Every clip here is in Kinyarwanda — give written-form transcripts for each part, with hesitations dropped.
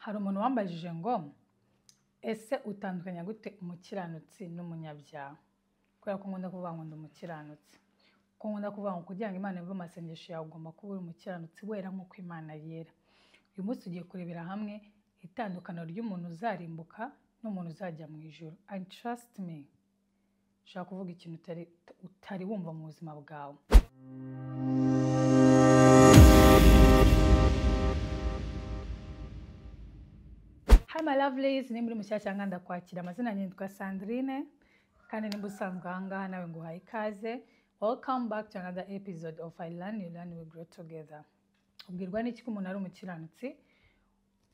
hari umuntu wambajije ngo ese utandukanya gute umukiranutsi n'umunyabyaha? Kubera ko nkunda kuvuga ngo ndi umukiranutsi, ko nkunda kuvuga ngo kugira ngo Imana yumve amasengesho yawe ugomba kuba uri umukiranutsi wera nk'uko Imana yera. Uyu munsi tugiye kurebera hamwe itandukaniro ry'umuntu uzarimbuka n'umuntu uzajya mu ijuru. And trust me, ushaka kuvuga ikintu utari wumva mu buzima bwawe. Hi my lovelies, ni muri mushyashya nganda kwakira. Amazina yanjye nitwa Sandrine kandi nimba usanzwe aha ngaha nawe nguhaye ikaze. Welcome back to another episode of I Learn You Learn We Grow Together. Ubwirwa n'iki ko umuntu ari umukiranutsi?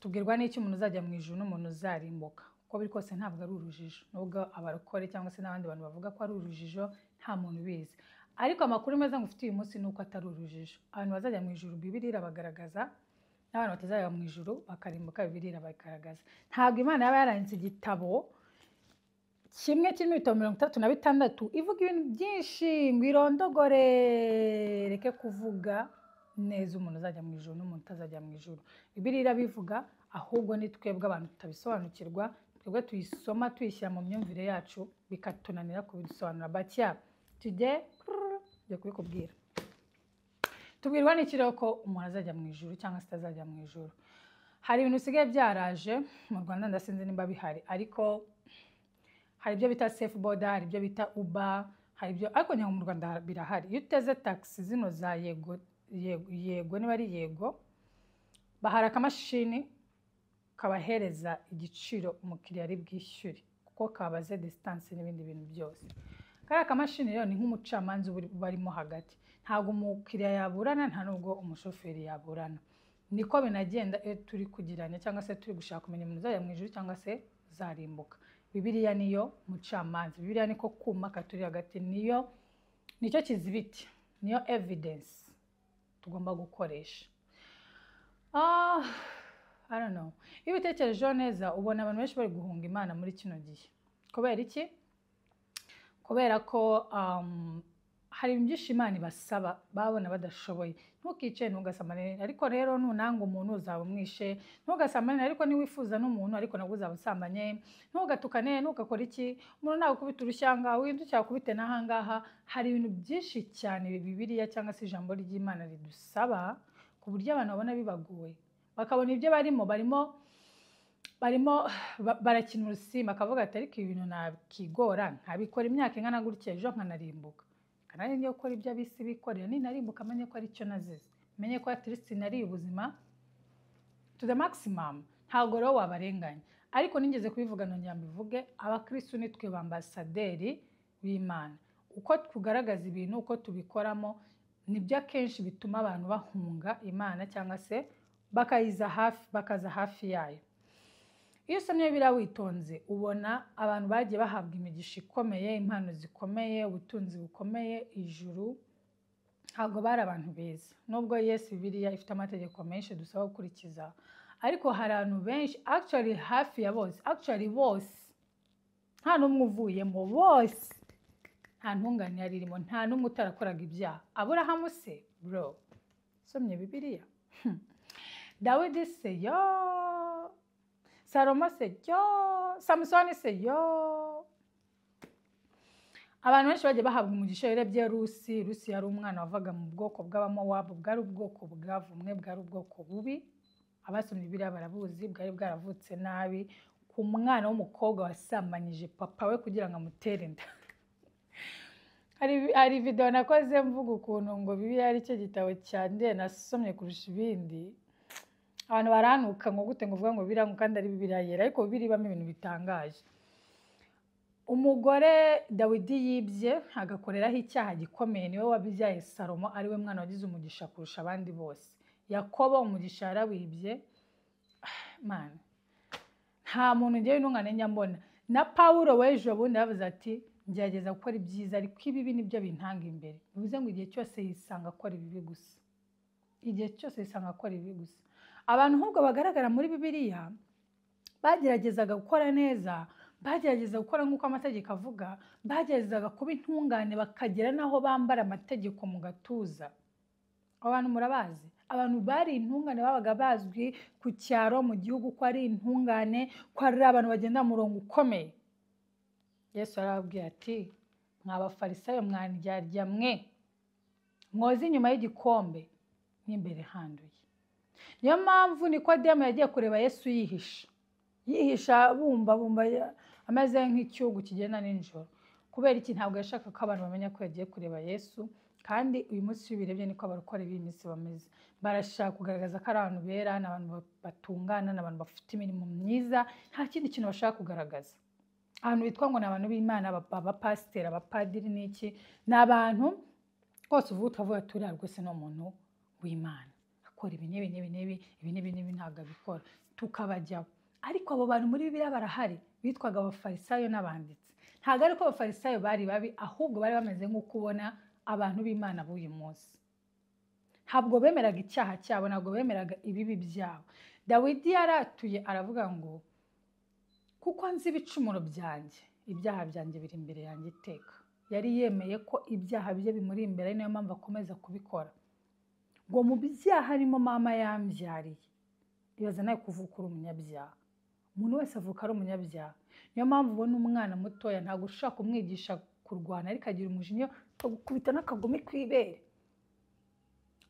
Tubwirwa n'iki umuntu uzajya mu ijuru n'umuntu uzarimbuka? Uko biri kose ntabwo ari urujijo, nubwo abarokore cyangwa se n'abandi bantu bavuga ko ari urujijo nta muntu ubizi. Ariko amakuru meza ngufite uyu munsi nuko atari urujijo. Abantu bazajya mu ijuru Bibiliya irabagaragaza, n'abantu batazajya mu ijuru bakarimbuka Bibiliya irabagaragaza. Ntabwo Imana yaba yaranditse igitabo kimwe kirimo ibitabo 36 ivuga ibintu byinshi ngo irondogore, reke kuvuga neza umuntu uzajya mu ijuru n'umuntu utazajya mu ijuru. Bibiliya irabivuga, ahubwo ni twebwe abantu tutabisobanukirwa, twebwe tuyisoma tuyishyira mu myumvire yacu bikatunanira kubisobanura. But yeah, today ngiye kubikubwira. Tubwirwa n'iki rero ko umuntu azajya mu ijuru cyangwa se atazajya mu ijuru? Hari ibintu usigaye byaraje mu Rwanda, ndasinzi nimba bihari, ariko hari ibyo bita safe border, hari ibyo bita Uber, hari ibyo ariko nyaho mu Rwanda birahari. Iyo uteze taxi zino za yego niba ari yego, bahara akamashini kabahereza igiciro umukiriya ari bwishyure kuko kabaze distance n'ibindi bintu byose. Kari akamashini rero ni nk'umucamanza barimo hagati, ntabwo umukiriya yaburana nta nubwo umushoferi yaburana. Niko binagenda iyo turi kugiranya cyangwa se turi gushaka kumenya umuntu uzajya mu ijuru cyangwa se uzarimbuka. Bibiliya niyo mucamanza, Bibiliya niko kuma katuri hagati, nicyo kizibiti, niyo evidence tugomba gukoresha. I don't know. Iyo ubitekerejeho neza ubona abantu benshi bari guhunga Imana muri kino gihe. Kubera iki? Kubera ko hari ibintu byinshi Imana ibasaba babona badashoboye. Ntukice ntugasamane, ariko rero nunanga umuntu uzaba umwishe. Ntugasamane ariko niwifuza n'umuntu ariko nabwo uzaba usambanye. Ntugatukane, ntugakora iki, umuntu nagukubita urushyanga windukira kubite nahangaha. Hari ibintu byinshi cyane Bibiliya cyangwa se ijambo ry'Imana ridusaba ku buryo abantu babona bibagoye. Bakabona ibyo barimo barakina urusimba, akavuga ati ariko ibintu nakigora nkabikora imyaka ingana gutya ejo nkanarimbuka. Kandi ngiye gukora ibyo abisi bikorera, ninarimbuka amenye ko ari cyo nazize, menye ko atirisi nari ubuzima to the maximum. Ntabwo rero wabarenganya, ariko nigeze kubivuga nongera mbivuge, abakristo nitwe bambasaderi b'Imana. Uko tugaragaza ibintu, uko tubikoramo, nibyo akenshi bituma abantu bahunga Imana cyangwa se bakaza hafi yayo. Iyo usomye Bibiliya witonze ubona abantu bagiye bahabwa imigisha ikomeye, impano zikomeye, ubutunzi bukomeye, ijuru. Ntabwo bari abantu beza, nubwo Yesu Bibiliya ifite amategeko menshi dusaba gukurikiza, ariko hari abantu benshi actually hafi ya bose, bose nta n'umwe uvuyemo, bose nta ntungane yaririmo, nta n'umwe utarakoraga ibyaha. Aburahamu se bro, somye Bibiliya. Dawidi se yo, Salomo se yo, Samusoni se yo. Abantu benshi bagiye bahabwa umugisha. Urebye Rusi yari umwana wavaga mu bwoko bw'Abamowabu, bwari ubwoko bwavumwe, bwari ubwoko bubi. Abasomye Bibiliya barabuzi, bwari bwaravutse nabi, ku mwana w'umukobwa wasambanyije papa we kugira ngo amutere inda. Hari video nakoze mvuga ukuntu ngo Bibiliya ari cyo gitabo cyane nasomye kurusha ibindi. Abantu baranuka ngo gute ngo uvuga ngo Bibiliya kandi ari Bibiliya yera, ariko Bibiliya ibamo ibintu bitangaje. Umugore Dawidi yibye agakoreraho icyaha gikomeye, niwe wabyaye Salomo, ariwe mwana wagize umugisha kurusha abandi bose. Yakobo umugisha yarawibye. Man, nta muntu ngiye n'ungane nyambona. Na Paulo wejo bundi yavuze ati ngerageza gukora ibyiza ariko ibibi nibyo bintanga imbere. Bivuze ngo igihe cyose yisanga akora ibibi gusa, igihe cyose yisanga akora ibibi gusa. Abantu ahubwo bagaragara muri Bibiliya bageragezaga gukora neza, bagerageza gukora nk'uko amategeko avuga, bageragezaga kuba intungane bakagera naho bambara amategeko mu gatuza. Abantu murabazi, abantu bari intungane babaga bazwi ku cyaro mu gihugu ko ari intungane, ko ari abantu bagenda mu murongo ukomeye. Yesu arababwira ati mw'abafarisayo mwandyarya mwe, mwoza inyuma y'igikombe n'imbere handuye. Niyo mpamvu Nikodemu yagiye kureba Yesu yihisha bumba ameze nk'icyugu kigenda nijoro. Kubera iki? Ntabwo yashaka ko abantu bamenya ko yagiye kureba Yesu. Kandi uyu munsi birebye niko abarokore b'iyi minsi bameze. Barashaka kugaragaza ko ari abantu bera, n'abantu batungana, n'abantu bafite imirimo myiza, nta kindi kintu bashaka kugaragaza. Abantu bitwa ngo ni abantu b'Imana, abapasiteri, abapadiri n'iki, ni abantu rwose uvuga ukavuga turiya rwose ni umuntu w'Imana, akora ibi n'ibi ntabwo abikora, tukabajyaho. Ariko abo bantu muri Bibiliya barahari bitwaga abafarisayo n'abanditsi. Ntabwo ari ko abafarisayo bari babi, ahubwo bari bameze nk'uko ubona abantu b'Imana b'uyu munsi. Ntabwo bemeraga icyaha cyabo, ntabwo bemeraga ibibi byabo. Dawidi yaratuye aravuga ngo kuko nzi ibicumuro byanjye, ibyaha byanjye biri imbere yanjye iteka. Yari yemeye ko ibyaha bye bimuri imbere, niyo mpamvu akomeza kubikora. Ngo mu byaha harimo mama yambyariye. Ibaza nawe kuvuka uri umunyabyaha. Umuntu wese avuka ari umunyabyaha. Niyo mpamvu ubona umwana mutoya ntabwo ushaka kumwigisha kurwana, ariko agira umujinya akagukubita n'akagumi kw'ibere.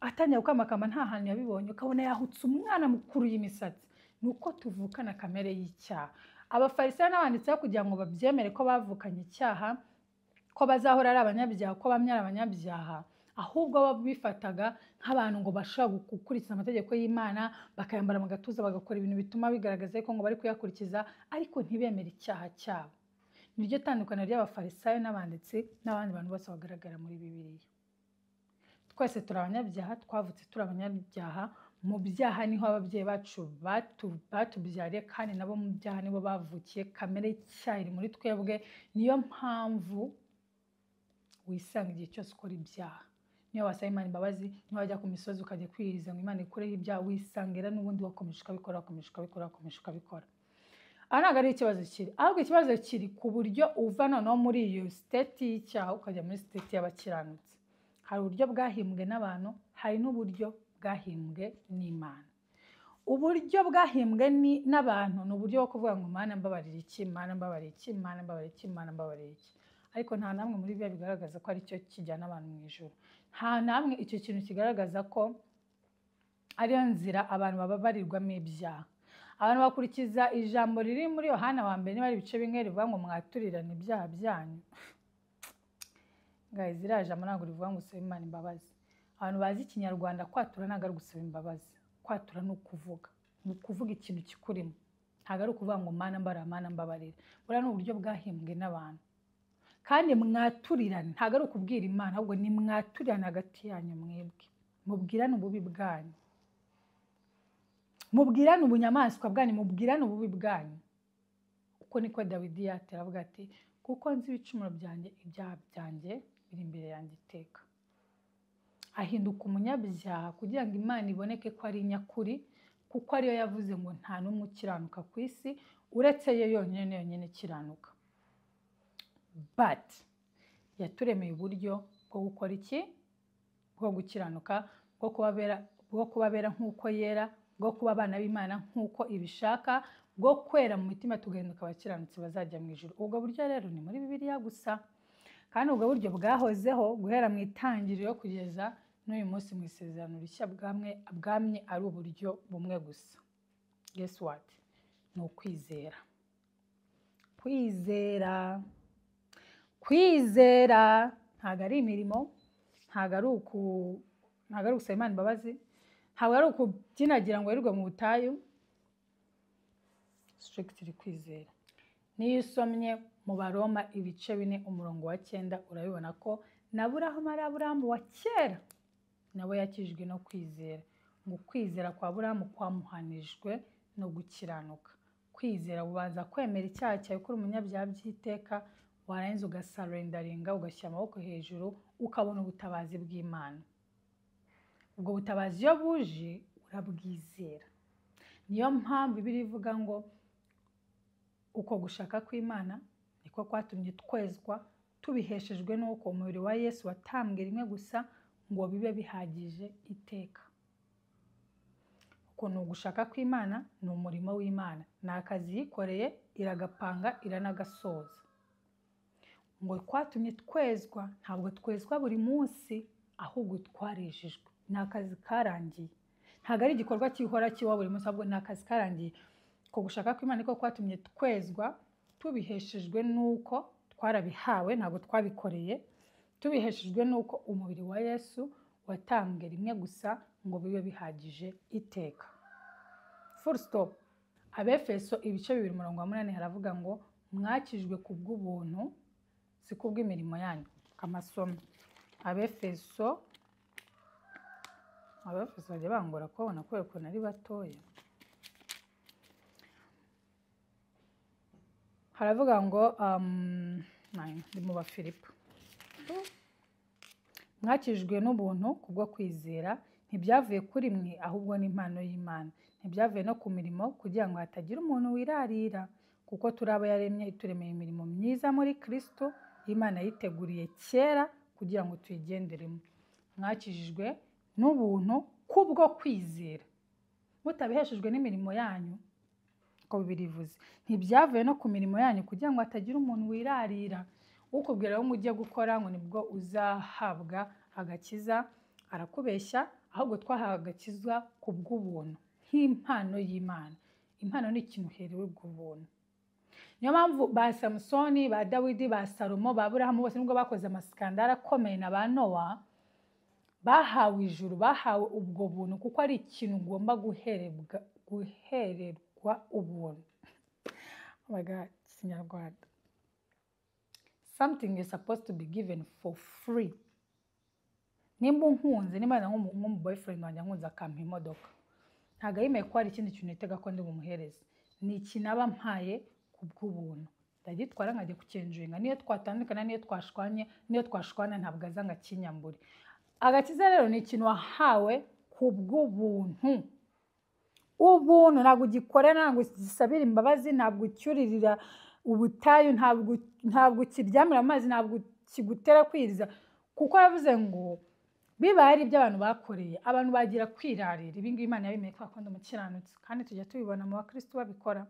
Atangira gukamakama nta hantu yabibonye, ukabona yahutse umwana mukuru y'imisatsi. Ni uko tuvukana kamere y'icyaha. Abafarisayo n'abanditsi kugira ngo babyemere ko bavukanye icyaha, ko bazahora ari abanyabyaha, ko bamwe ari abanyabyaha, ahubwo babifataga nk'abantu ngo bashobora gukurikiza amategeko y'Imana, bakayambara mu gatuza, bagakora ibintu bituma bigaragaza ko ngo bari kuyakurikiza, ariko ntibemere icyaha cyabo. Niryo tandukaniro ry'abafarisayo n'abanditsi n'abandi bantu bose bagaragara muri Bibiliya. Twese turi abanyabyaha, twavutse turi abanyabyaha. Mu byaha niho ababyeyi bacu batubyariye, kandi nabo mu byaha nibo bavukiye. Kamere y'icyaha iri muri twebwe, niyo mpamvu wisanga igihe cyose ukora ibyaha. Niyo wasaba Imana imbabazi, niyo wajya ku misozi ukajya kwiyiriza ngo Imana ikureho ibyaha, wisangira n'ubundi wakomeje ukabikora. Aha ntabwo ari ikibazo kiri, ahubwo ikibazo kiri ku buryo uva noneho muri iyo siteti y'icyaha ukajya muri siteti y'abakiranutsi. Hari uburyo bwahimbwe n'abantu, hari n'uburyo bwahimbwe n'Imana. Uburyo bwahimbwe n'abantu ni uburyo bwo kuvuga ngo Mana mbabarira iki, Mana mbabarira iki, Mana mbabarira iki, Mana mbabarira iki. Ariko nta namwe muri Bibiliya bigaragaza ko ari cyo kijyana abantu mu ijuru. Nta namwe icyo kintu kigaragaza ko ariyo nzira abantu bababarirwamo ibyaha. Abantu bakurikiza ijambo riri muri Yohana wa mbere, niba ari ibice bimwe rivuga ngo mwaturirane ibyaha byanyu. Guys, iriya jambo ntabwo rivuga ngo usaba Imana imbabazi. Abantu bazi Ikinyarwanda, kwatura ntabwo ari gusaba imbabazi. Kwatura ni ukuvuga ikintu kikurimo. Ntabwo ari ukuvuga ngo Mana mbabarira, Mana mbabarira. Buriya ni uburyo bwahimbwe n'abantu. Kandi mwaturirane ntabwo ari ukubwira Imana, ahubwo ni mwaturirane hagati yanyu mwebwe. Mubwirane ububi bwanyu, mubwirane ubunyamaswa bwanyu, mubwirane ububi bwanyu. Uko niko Dawidi yatera avuga ati kuko nzi ibicumuro byanjye, ibyaha byanjye biri imbere yanjye iteka. Ahinduka umunyabyaha kugira ngo Imana iboneke ko ari nyakuri, kuko ariyo yavuze ngo nta n'umwe ukiranuka ku isi uretse yo yonyine ikiranuka. But yaturemeye uburyo bwo gukora iki? Bwo gukiranuka, bwo kubabera nk'uko yera, bwo kuba abana b'Imana nk'uko ibishaka, bwo kwera mu mitima tugahinduka abakiranutsi bazajya mu ijuru. Ubwo buryo rero ni muri Bibiliya gusa, kandi ubwo buryo bwahozeho guhera mu itangiriro kugeza n'uyu munsi mu isezerano rishya bwamye ari uburyo bumwe gusa. Guess what? Ni ukwizera. Kwizera ntabwo ari imirimo, ntabwo ari ugusaba Imana imbabazi, ntabwo ari ukubyinagira ngo wirirwe mu butayu. Strictly kwizera. Niyo usomye mu Baroma ibice 4 umurongo wa 9 urabibona ko Aburahamu wa kera nawe yakijwe no kwizera. Ngo kwizera kwa Aburahamu kwamuhanijwe no gukiranuka. Kwizera ubanza kwemera icyaha cyawe kuri umunyabyaha by'iteka, warangiza ugasarendaringa, ugashyira amaboko hejuru, ukabona ubutabazi bw'Imana. Ubwo butabazi iyo buje urabwizera. Niyo mpamvu Bibiliya ivuga ngo uko gushaka kw'Imana niko kwatumye twezwa, tubiheshejwe n'uko umubiri wa Yesu watambwe rimwe gusa ngo bibe bihagije iteka. kuko ni ugushaka kw'Imana, ni umurimo w'Imana, ni akazi yikoreye, iragapanga iranagasoza. Ngo kwatumye twezwa, ntabwo twezwa buri munsi, ahubwo twarejejwe. Ni akazi karangiye, ntabwo ari igikorwa kihora kiba buri munsi, ahubwo ni akazi karangiye. Ko gushaka kw'Imana niko kwatumye twezwa, tubiheshejwe n'uko twarabihawe, ntabwo twabikoreye, tubiheshejwe n'uko umubiri wa Yesu watambwe rimwe gusa ngo bibe bihagije iteka. Full stop. Abefeso ibice 2:8 haravuga ngo mwakijwe kubw'ubuntu, si kubw'imirimo yanyu. Amasomo. Abefeso bajya bangora kubona kubera ko nari batoya. Haravuga ngo ndi mu Bafilipo. Mwakijwe n'ubuntu kubwo kwizera, ntibyavuye kuri mwe ahubwo n'impano y'Imana. Ntibyavuye no ku mirimo kugira ngo hatagira umuntu wirarira, kuko turi abo yaremye ituremeye imirimo myiza muri Kristo, Imana yiteguriye kera kugira ngo tuyigenderemo. Mwakijijwe n'ubuntu kubwo kwizera, mutabiheshejwe n'imirimo yanyu, ko birivuze. Ntibyavuye no ku mirimo yanyu kugira ngo hatagira umuntu wirarira. Ukubwira ngo ujye gukora ngo nibwo uzahabwa agakiza arakubeshya, ahubwo twahawe agakiza kubw'ubuntu nk'impano y'Imana. Impano ni ikintu uherewe ubw'ubuntu. Niyo mpamvu ba Samusoni, ba Dawidi, ba Salomo, ba Aburahamu bose nubwo bakoze amaskandara akomeye na ba Nowa, bahawe ijuru, bahawe ubwo buntu kuko ari ikintu ugomba guhererwa ubuntu. Oh my God, Kinyarwanda. Something is supposed to be given for free. Nimba unkunze, nimba nk'umu boyfriend wanjye nkunze akampa imodoka, ntabwo yemeye ko hari ikindi kintu nitega ko ndi bumuhereze. Ni ikintu aba mpaye kubw'ubuntu. Ndagitwara nkajya kukenjuringa, niyo twatandukana, niyo twashwana ntabwo aza ngo akinyambure. Agakiza rero ni ikintu wahawe kubw'ubuntu. Ubuntu ntabwo ugikorera, ntabwo ugisabira imbabazi, ntabwo ucyuririra ubutayu, ntabwo ukiryamira amazi, ntabwo kigutera kwiriza, kuko yavuze ngo bibaye ari ibyo abantu bakoreye, abantu bagira kwirarira. Ibi ngibi Imana yabimeye ko akunda umukiranutsi, kandi tujya tubibona mu bakristo babikora.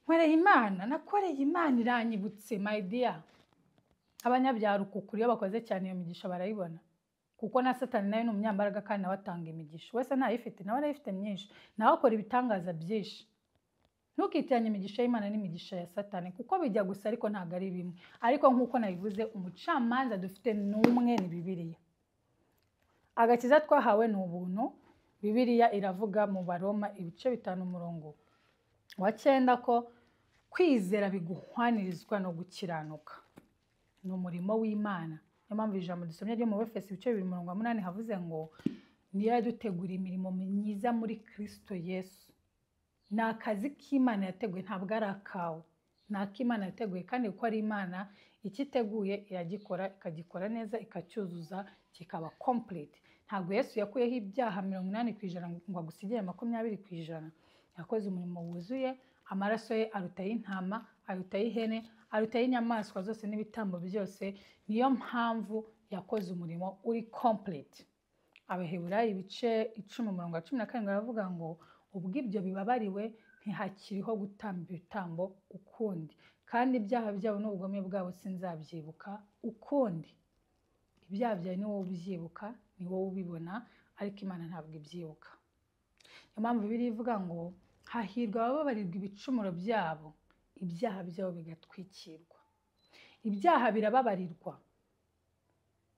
Nkoreye Imana, nakoreye Imana iranyibutse, my dear. Abanyabyaha ukukuri iyo bakoze cyane iyo migisha barayibona, kuko na Satani nawe ni umunyambaraga kandi nawe atanga imigisha. Wese ntayifite, nawe arayifite myinshi, nawe akora ibitangaza byinshi. Ntukitiranye imigisha y'Imana n'imigisha ya Satani, kuko bijya gusa ariko ntabwo ari bimwe. Ariko nk'uko nabivuze, umucamanza dufite n'umwe, ni Bibiliya. Agakiza twahawe ni ubuntu. Bibiliya iravuga mu Baroma ibice 5:9 ko kwizera biguhwanirizwa no gukiranuka. Ni umurimo w'Imana. Niyo mpamvu ijambo dusomye ryo mu Befeso ibice 2:8 havuze ngo niyo yaduteguriye imirimo myiza muri Kristo Yesu. Ni akazi k'Imana yateguye, ntabwo ari akawe. Ni ak'Imana yateguye, kandi kuko ari Imana ikiteguye iragikora, ikagikora neza, ikacyuzuza, kikaba complete. Ntabwo Yesu yakuyeho ibyaha 80% ngo agusigire 20%. Yakoze umurimo wuzuye, amaraso ye aruta y'intama, aruta y'ihene, aruta y'inyamaswa zose n'ibitambo byose. Niyo mpamvu yakoze umurimo uri complete. Abaheburayo ibice 10:17 baravuga ngo ubwo ibyo bibabariwe ntihakiriho gutamba ibitambo ukundi, kandi ibyaha byabo n'ubugome bwabo sinzabyibuka ukundi. Ibyaha byawe ni wowe ubyibuka, ni wowe ubibona, ariko Imana ntabwo ibyibuka. Niyo mpamvu Bibiliya ivuga ngo hahirwa abababarirwa ibicumuro byabo, ibyaha byabo bigatwikirwa. Ibyaha birababarirwa,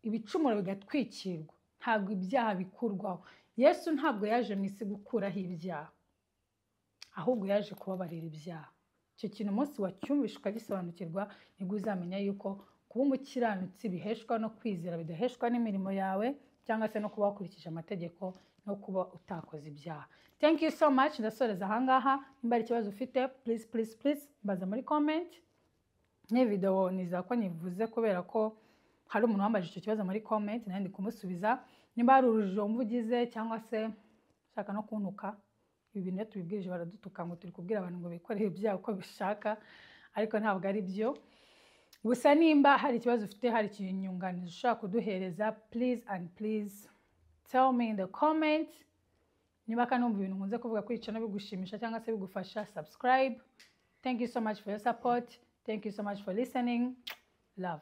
ibicumuro bigatwikirwa, ntabwo ibyaha bikurwaho. Yesu ntabwo yaje mu isi gukuraho ibyaha, ahubwo yaje kubabarira ibyaha. Icyo kintu umunsi wacyumvisha ukagisobanukirwa, nibwo uzamenya yuko kuba umukiranutsi biheshwa no kwizera, bidaheshwa n'imirimo yawe cyangwa se no kuba wakurikije amategeko no kuba utakoze ibyaha. Thank you so much. Ndasoreza ahangaha. Nimba ari ikibazo ufite, please mbaza muri comment. Ni video niza ko nivuze kubera ko hari umuntu wambaje icyo kibazo muri comment, nandi kumusubiza. Nimba hari urujijo mvugize cyangwa se shaka no kuntuka, ibi bintu tubibwirije baradutuka ngo turi kubwira abantu ngo bikoreye ibyaha uko bishaka, ariko ntabwo ari byo. Gusa nimba hari ikibazo ufite, hari ikinyunganizo ushaka kuduhereza, please tell me in the comments. niba kanumva ibintu nkunze kuvuga kuri channel bigushimisha cyangwa se bigufasha, subscribe. Thank you so much for your support. Thank you so much for listening. Love.